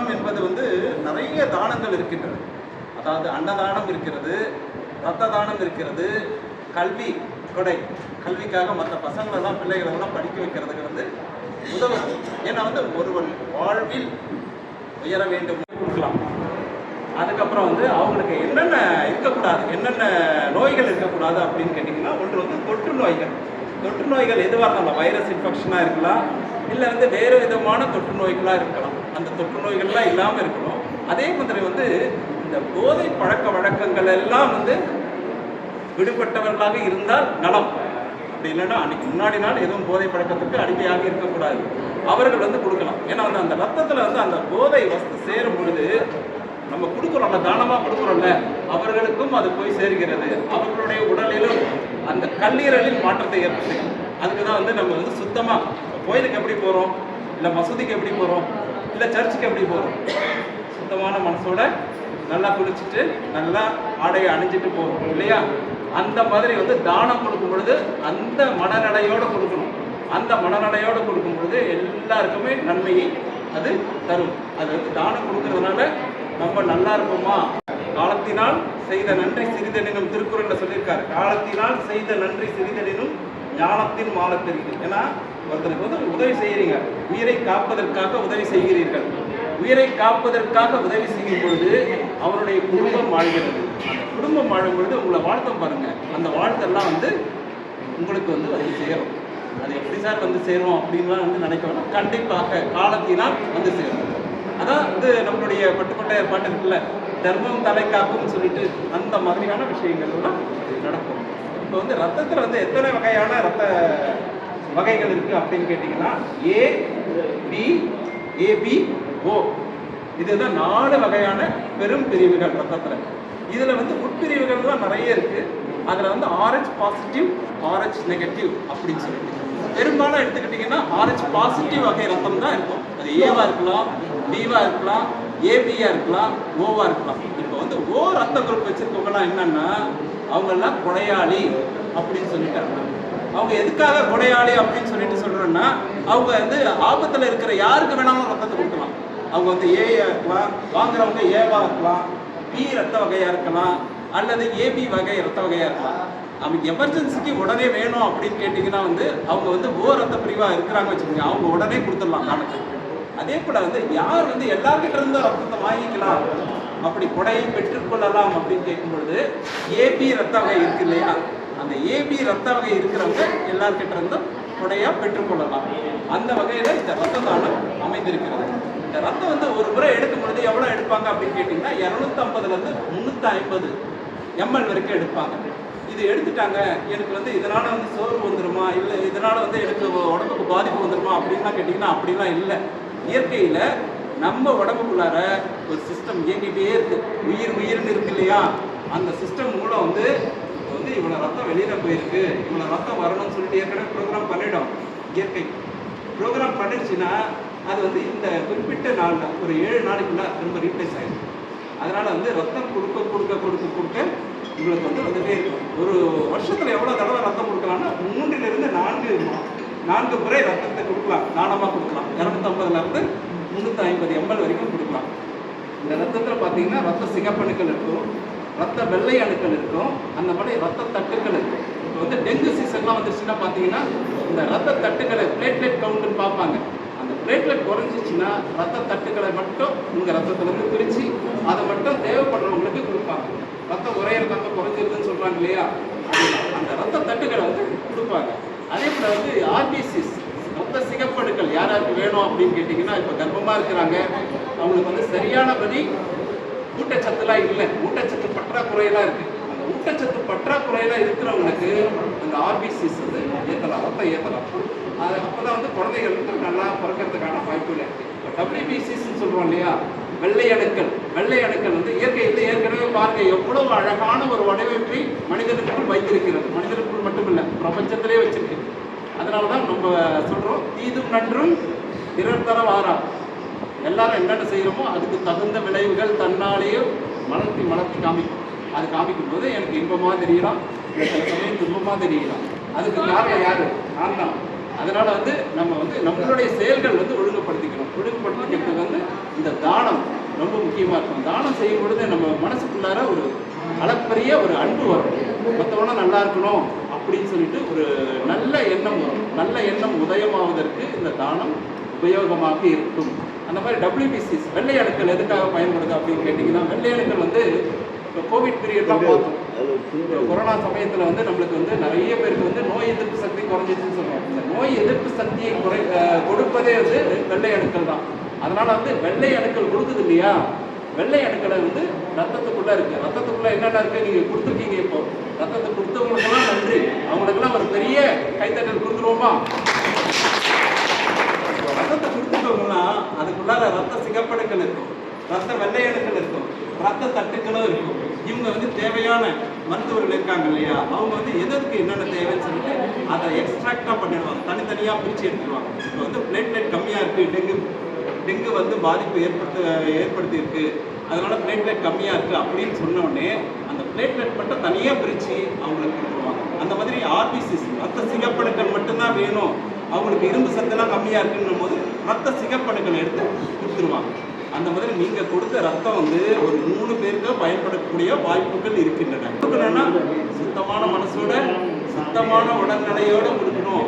தானம் என்பது வந்து நிறைய தானங்கள் இருக்கின்றது. அதாவது அன்னதானம் இருக்கிறது, ரத்த தானம் இருக்கிறது, கல்வி கொடை, கல்விக்காக மற்ற பசங்களெல்லாம் பிள்ளைகளெல்லாம் படிக்க வைக்கிறதுக்கு வந்து உதவுது. ஏன்னா வந்து ஒருவன் வாழ்வில் உயர வேண்டும் கொடுக்கலாம். அதுக்கப்புறம் வந்து அவங்களுக்கு என்னென்ன இருக்கக்கூடாது, என்னென்ன நோய்கள் இருக்கக்கூடாது அப்படின்னு கேட்டிங்கன்னா, ஒன்று வந்து தொற்று நோய்கள். தொற்று நோய்கள் எதுவாக இருந்தாலும் வைரஸ் இன்ஃபெக்ஷனாக இருக்கலாம், இல்லை வந்து வேறு விதமான தொற்று நோய்களாக இருக்கலாம். அந்த தொற்று நோய்கள்லாம் இல்லாமல் இருக்கணும். அதே மாதிரி வந்து இந்த போதை பழக்க வழக்கங்கள் எல்லாம் வந்து விடுபட்டவர்களாக இருந்தால் நலம். அப்படி இல்லைன்னா அன்னைக்கு முன்னாடி நாள் எதுவும் போதை பழக்கத்துக்கு அடிமையாக இருக்கக்கூடாது. அவர்கள் வந்து கொடுக்கலாம். ஏன்னா வந்து அந்த ரத்தத்தில் வந்து அந்த போதை வஸ்து சேரும் பொழுது நம்ம கொடுக்குறோம்ல, தானமாக கொடுக்குறோம்ல, அவர்களுக்கும் அது போய் சேர்கிறது. அவர்களுடைய உடலிலும் அந்த கல்லீரலில் மாற்றத்தை ஏற்படுத்தும். அதுக்கு தான் வந்து நம்ம வந்து சுத்தமாக கோயிலுக்கு எப்படி போகிறோம், இல்லை மசூதிக்கு எப்படி போகிறோம், இல்லை சர்ச்சுக்கு எப்படி போகிறோம், சுத்தமான மனசோட நல்லா குளிச்சுட்டு நல்லா ஆடையை அணிஞ்சிட்டு போகிறோம் இல்லையா? அந்த மாதிரி வந்து தானம் கொடுக்கும் பொழுது அந்த மனநடையோடு கொடுக்கணும். அந்த மனநடையோடு கொடுக்கும் பொழுது எல்லாருக்குமே நன்மையை அது தரும். அது வந்து தானம் கொடுக்கறதுனால நம்ம நல்லா இருப்போமா? காலத்தினால் செய்த நன்றி சிறிதெனினும் திருக்குறளில் சொல்லியிருக்காரு. காலத்தினால் செய்த நன்றி சிறிதெனினும் ஞானத்தின் மாலை தெரியுது. ஏன்னா ஒருத்தருக்கு வந்து உதவி செய்கிறீங்க, உயிரை காப்பதற்காக உதவி செய்கிறீர்கள். உயிரை காப்பதற்காக உதவி செய்யும் பொழுது அவருடைய குடும்பம் வாழ்கிறது. அந்த குடும்பம் வாழும் பொழுது உங்களை வாழ்த்தம் பாருங்க. அந்த வாழ்த்தெல்லாம் வந்து உங்களுக்கு வந்து சேரும். அது எப்படி சார் வந்து சேரும் அப்படின்லாம் வந்து நினைக்க வேண்டாம். கண்டிப்பாக காலத்தினால் வந்து சேரும். அதான் வந்து நம்மளுடைய பட்டுக்கோட்டையர் பாட்டு இருக்குல்ல, தர்மம் தலை காக்கும்னு சொல்லிட்டு அந்த மாதிரியான விஷயங்கள்லாம் நடக்கும். இப்போ வந்து ரத்தத்தில் வந்து எத்தனை வகையான ரத்த வகைகள் இருக்கு அப்படின்னு கேட்டிங்கன்னா, ஏபிஓ இதுதான் 4 வகையான பெரும் பிரிவுகள் ரத்தத்தில். இதில் வந்து உட்பிரிவுகள்லாம் நிறைய இருக்கு. அதில் வந்து RH பாசிட்டிவ், RH நெகட்டிவ் அப்படின்னு சொல்லிட்டு பெரும்பாலும் எடுத்துக்கிட்டிங்கன்னா RH பாசிட்டிவ் வகை ரத்தம் தான் இருக்கும். அது ஏவா இருக்கலாம், பிவா இருக்கலாம், ஏபியா இருக்கலாம், ஓவா இருக்கலாம். இப்போ வந்து ஓ ரத்த குரூப் வச்சிருக்கவங்கலாம் என்னன்னா, அவங்கெல்லாம் கொடையாளி அப்படின்னு சொல்லிட்டாங்க. அவங்க எதுக்காக கொடையாளி அப்படின்னு சொல்லிட்டு சொல்றோம்னா, அவங்க வந்து ஆபத்தில் இருக்கிற யாருக்கு வேணாலும் ரத்தத்தை கொடுக்கலாம். அவங்க வந்து ஏயா இருக்கலாம், வாங்குறவங்க ஏவா இருக்கலாம், பி ரத்த வகையா இருக்கலாம், அல்லது ஏபி வகை ரத்த வகையா இருக்கலாம். அவங்க எமர்ஜென்சிக்கு உடனே வேணும் அப்படின்னு கேட்டிங்கன்னா வந்து அவங்க வந்து ஓ ரத்த பிரிவாக இருக்கிறாங்க வச்சுக்கோங்க, அவங்க உடனே கொடுத்துடலாம் தானத்தை. அதே போல் வந்து யார் வந்து எல்லார்கிட்ட இருந்தும் ரத்தத்தை வாங்கிக்கலாம், அப்படி கொடையை பெற்றுக்கொள்ளலாம் அப்படின்னு கேட்கும்பொழுது ஏபி ரத்த வகை இருக்கு இல்லையா, அந்த ஏபி ரத்த வகை இருக்கிறவங்க எல்லார்கிட்ட இருந்தும் கொடையாக பெற்றுக்கொள்ளலாம். அந்த வகையில் இந்த ரத்த தானம் அமைந்திருக்கிறது. இந்த ரத்தம் வந்து ஒரு முறை எடுக்கும் பொழுது எவ்வளோ எடுப்பாங்க அப்படின்னு கேட்டிங்கன்னா 250லேருந்து 350 ml வரைக்கும் எடுப்பாங்க. இது எடுத்துட்டாங்க, எனக்கு வந்து இதனால் வந்து சோர்வு வந்துடுமா, இல்லை இதனால் வந்து எனக்கு உடம்புக்கு பாதிப்பு வந்துடுமா அப்படின்லாம் கேட்டிங்கன்னா அப்படிலாம் இல்லை. இயற்கையில் நம்ம உடம்புக்குள்ளார ஒரு சிஸ்டம் இயங்கிட்டே இருக்குது. உயிர்னு இருக்கு இல்லையா, அந்த சிஸ்டம் மூலம் வந்து இவ்வளோ ரத்தம் வெளியில் போயிருக்கு, இவ்வளோ ரத்தம் வரணும்னு சொல்லிட்டு ஏற்கனவே ப்ரோக்ராம் பண்ணிடும். இயற்கை ப்ரோக்ராம் பண்ணிடுச்சுன்னா அது வந்து இந்த குறிப்பிட்ட நாளில் ஒரு 7 நாளைக்குள்ள திரும்ப ரீப்ளேஸ் ஆகிடும். அதனால் வந்து ரத்தம் கொடுக்க உங்களுக்கு வந்து வந்துகிட்டே இருக்கும். ஒரு வருஷத்தில் எவ்வளோ தடவை ரத்தம் கொடுக்கலாம்னா 3லிருந்து 4 முறை ரத்தத்தை கொடுக்கலாம், தானமாக கொடுக்கலாம். 250லேருந்து 350 ml வரைக்கும் கொடுக்கலாம். இந்த ரத்தத்தில் பார்த்தீங்கன்னா ரத்த சிகப்பணுக்கள் இருக்கும், ரத்த வெள்ளை அணுக்கள் இருக்கும், அந்த மாதிரி ரத்த தட்டுக்கள் இருக்கும். இப்போ வந்து டெங்கு சீசன்லாம் வந்துருச்சுன்னா பார்த்தீங்கன்னா இந்த ரத்த தட்டுக்களை பிளேட்லெட் கவுண்ட்டுன்னு பார்ப்பாங்க. அந்த பிளேட்லெட் குறைஞ்சிச்சுன்னா ரத்த தட்டுக்களை மட்டும் உங்கள் ரத்தத்துலேருந்து பிரித்து அதை மட்டும் தேவைப்படுறவங்களுக்கு கொடுப்பாங்க. ரத்தம் ரத்தம் குறைஞ்சிருதுன்னு சொல்கிறாங்க இல்லையா, அந்த ரத்த தட்டுக்களை வந்து கொடுப்பாங்க. அதே போல் வந்து ஆர்பிசிஸ் ரத்த சிகப்பணுக்கள் யாராருக்கு வேணும் அப்படின்னு கேட்டிங்கன்னா, இப்போ கர்ப்பமாக இருக்கிறாங்க, அவங்களுக்கு வந்து சரியானபடி ஊட்டச்சத்துலாம் இல்லை, ஊட்டச்சத்து பற்றாக்குறையெல்லாம் இருக்குது. அந்த ஊட்டச்சத்து பற்றாக்குறையெல்லாம் இருக்கிறவங்களுக்கு அந்த ஆர்பிசிஸ் வந்து ஏற்றலாம், ரத்தம் ஏற்றலாம். அது அப்போ தான் வந்து குழந்தைகள் வந்து நல்லா பிறக்கிறதுக்கான வாய்ப்புகள் இருக்குது. இப்போ WBCஸ்ன்னு சொல்கிறோம் இல்லையா, வெள்ளை அணுக்கள் வந்து இயற்கையில் ஏற்கனவே பாருங்கள் எவ்வளோ அழகான ஒரு வடிவமைப்பை மனிதனுக்குள் வைத்திருக்கிறது. மனிதனுக்குள் மட்டுமில்லை, பிரபஞ்சத்திலே வச்சிருக்கு. அதனால தான் நம்ம சொல்கிறோம், தீதும் நன்றும் பிறர் தர வாரா. எல்லாரும் என்னென்ன செய்கிறோமோ அதுக்கு தகுந்த விளைவுகள் தன்னாலேயே மலர்த்தி காமிக்கும். அது காமிக்கும் போது எனக்கு இன்பமாக தெரியலாம், சில சமயம் துன்பமாக தெரியலாம். அதுக்கு காரணம் யார்? நான் தான். அதனால் வந்து நம்ம வந்து நம்மளுடைய செயல்கள் வந்து ஒழுங்குபடுத்திக்கணும். ஒழுங்குபடுத்திக்கிறது வந்து இந்த தானம் ரொம்ப முக்கியமாக இருக்கும். தானம் செய்யும் பொழுது நம்ம மனசுக்குள்ளார ஒரு அளப்பரிய ஒரு அன்பு வரும். மற்றவனா நல்லா இருக்கணும் அப்படின்னு சொல்லிட்டு ஒரு நல்ல எண்ணம் வரும். நல்ல எண்ணம் உதயமாவதற்கு இந்த தானம் உபயோகமாக இருக்கும். அந்த மாதிரி WBCs வெள்ளை அணுக்கள் எதுக்காக பயன்படுது அப்படின்னு கேட்டிங்கன்னா, வெள்ளை அணுக்கள் வந்து இப்போ கோவிட் பீரியட்லாம் பார்த்தோம். கொரோனா சமயத்தில் வந்து நம்மளுக்கு வந்து நிறைய பேருக்கு வந்து நோய் எதிர்ப்பு சக்தி குறைஞ்சிச்சுன்னு சொல்லுவோம். இந்த நோய் எதிர்ப்பு சக்தியை கொடுப்பதே வந்து வெள்ளை அணுக்கள் தான். அதனால வந்து வெள்ளை அணுக்கள் கொடுக்குது இல்லையா, வெள்ளை அணுக்களை வந்து ரத்தத்துக்குள்ள இருக்கு. ரத்தத்துக்குள்ள என்னென்ன இருக்கு நீங்க கொடுத்துருக்கீங்க. இப்போ ரத்தத்தை கொடுத்தவங்களுக்கெல்லாம் நன்றி, அவங்களுக்கெல்லாம் ஒரு பெரிய கைத்தட்டல் கொடுத்துருவோமா? ரத்தத்தை கொடுத்துட்டவங்கன்னா அதுக்குள்ளார ரத்த சிகப்பணுக்கள் இருக்கும், ரத்த வெள்ளை அணுக்கள் இருக்கும், ரத்த தட்டுக்களும் இருக்கும். இவங்க வந்து தேவையான மருத்துவர்கள் இருக்காங்க இல்லையா, அவங்க வந்து எதற்கு என்னென்ன தேவைன்னு சொல்லிட்டு அதை எக்ஸ்ட்ராக்டாக பண்ணிடுவாங்க, தனித்தனியாக பிரித்து எடுத்துருவாங்க. இப்போ வந்து பிளேட்லெட் கம்மியாக இருக்குது, டெங்கு வந்து பாதிப்பு ஏற்படுத்தியிருக்கு, அதனால பிளேட்லெட் கம்மியாக இருக்குது அப்படின்னு சொன்ன உடனே அந்த பிளேட்லெட் மட்டும் தனியாக பிரித்து அவங்களுக்கு கொடுத்துருவாங்க. அந்த மாதிரி RBCs ரத்த சிகப்பணுக்கள் மட்டும்தான் வேணும், அவங்களுக்கு இரும்பு சத்துலாம் கம்மியாக இருக்குன்னும் போது ரத்த சிகப்பணுக்கள் எடுத்து கொடுத்துருவாங்க. அந்த மாதிரி நீங்கள் கொடுத்த ரத்தம் வந்து ஒரு 3 பேருக்கு பயன்படக்கூடிய வாய்ப்புகள் இருக்கின்றன. கொடுக்கணும்னா சுத்தமான மனசோட சுத்தமான உடல்நிலையோடு கொடுக்கணும்.